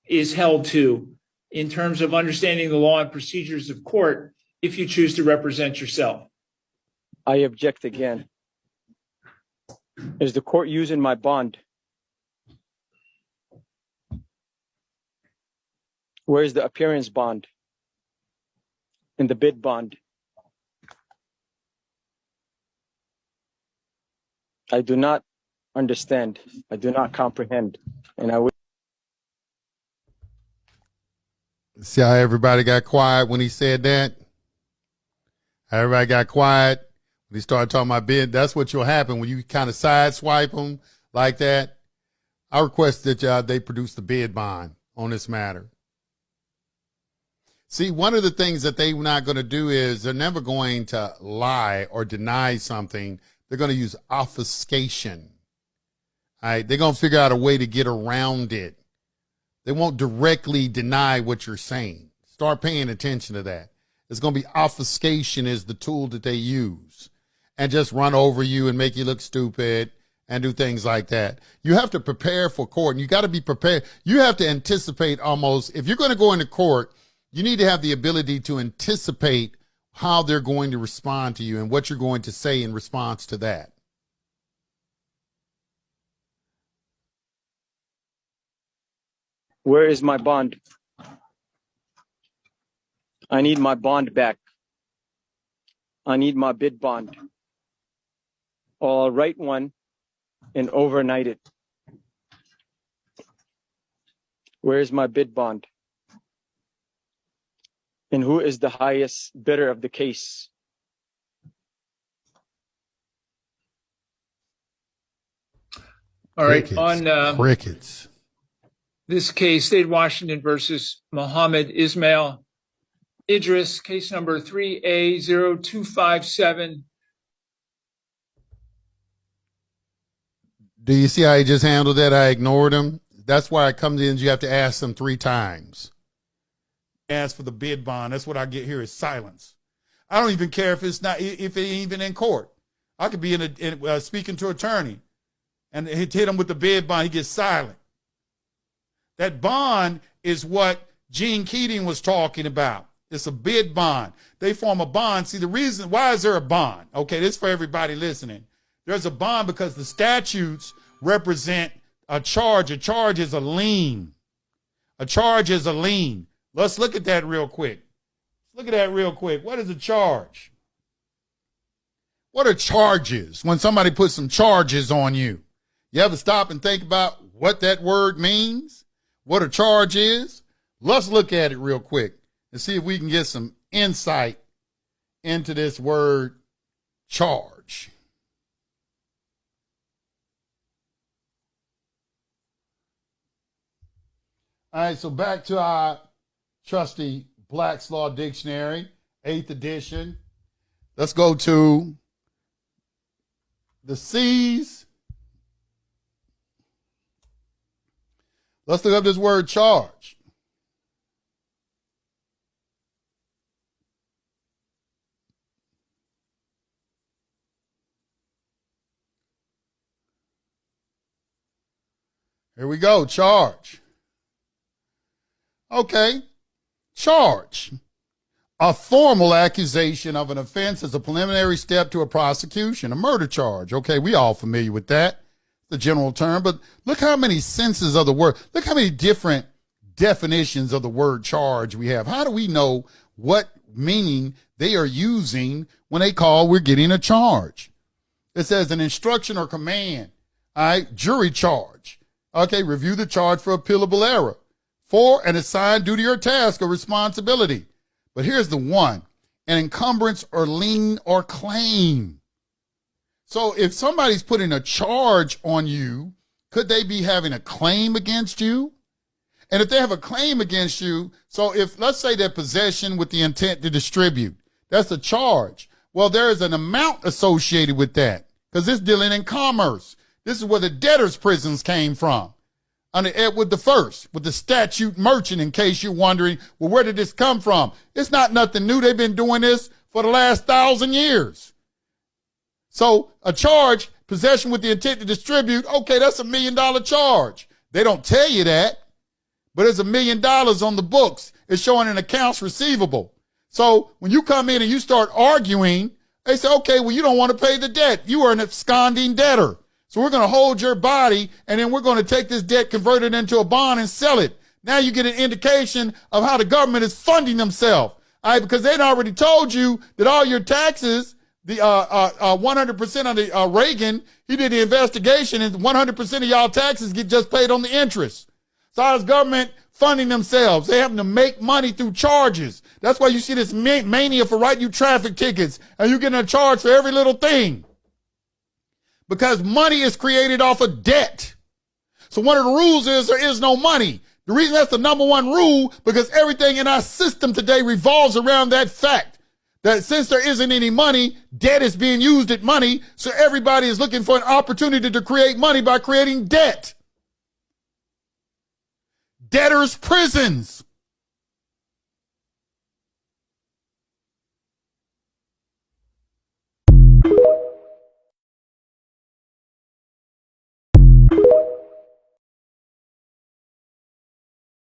is held to in terms of understanding the law and procedures of court if you choose to represent yourself? I object again. Is the court using my bond? Where's the appearance bond and the bid bond? I do not understand. I do not comprehend. And I would. See how everybody got quiet when he said that? Everybody got quiet when he started talking about bid. That's what will happen when you kind of sideswipe them like that. I request that they produce the bid bond on this matter. See, one of the things that they're not going to do is they're never going to lie or deny something. They're going to use obfuscation. All right, they're going to figure out a way to get around it. They won't directly deny what you're saying. Start paying attention to that. It's going to be obfuscation is the tool that they use, and just run over you and make you look stupid and do things like that. You have to prepare for court, and you got to be prepared. You have to anticipate almost, if you're going to go into court, you need to have the ability to anticipate how they're going to respond to you and what you're going to say in response to that. Where is my bond? I need my bond back. I need my bid bond. I'll write one and overnight it. Where is my bid bond? And who is the highest bidder of the case? All right. Crickets. On Crickets. this case, State of Washington versus Mohammed Ismail Idris, case number 3A0257. Do you see how he just handled that? I ignored him. That's why it comes in. You have to ask them 3 times. Ask for the bid bond. That's what I get here is silence. I don't even care if it's not, if it ain't even in court. I could be speaking to an attorney and hit him with the bid bond. He gets silent. That bond is what Gene Keating was talking about. It's a bid bond. They form a bond. See, the reason, why is there a bond? Okay, this is for everybody listening. There's a bond because the statutes represent a charge. A charge is a lien. A charge is a lien. Let's look at that real quick. Look at that real quick. What is a charge? What are charges? When somebody puts some charges on you, you ever stop and think about what that word means? What a charge is? Let's look at it real quick and see if we can get some insight into this word charge. All right, so back to our trusty Black's Law Dictionary, 8th edition. Let's go to the C's. Let's look up this word charge. Here we go, charge. Okay, charge. A formal accusation of an offense as a preliminary step to a prosecution, a murder charge. Okay, we all familiar with that, the general term, but look how many senses of the word, look how many different definitions of the word charge we have. How do we know what meaning they are using when they call we're getting a charge? It says an instruction or command, all right, jury charge. Okay, review the charge for appealable error. For an assigned duty or task or responsibility. But here's the one, an encumbrance or lien or claim. So if somebody's putting a charge on you, could they be having a claim against you? And if they have a claim against you, so if, let's say they're possession with the intent to distribute, that's a charge. Well, there is an amount associated with that because it's dealing in commerce. This is where the debtors' prisons came from. Under Edward I, with the statute merchant, in case you're wondering, well, where did this come from? It's not nothing new. They've been doing this for the last 1,000 years. So a charge, possession with the intent to distribute, okay, that's $1 million charge. They don't tell you that, but there's $1 million on the books. It's showing an accounts receivable. So when you come in and you start arguing, they say, okay, well, you don't want to pay the debt. You are an absconding debtor. So we're going to hold your body, and then we're going to take this debt, convert it into a bond, and sell it. Now you get an indication of how the government is funding themselves. All right, because they'd already told you that all your taxes, the 100% of the Reagan, he did the investigation, and 100% of y'all taxes get just paid on the interest. So how's government funding themselves? They having to make money through charges. That's why you see this mania for writing you traffic tickets, and you're getting a charge for every little thing. Because money is created off of debt. So one of the rules is there is no money. The reason that's the number one rule, because everything in our system today revolves around that fact. That since there isn't any money, debt is being used as money, so everybody is looking for an opportunity to create money by creating debt. Debtors' prisons.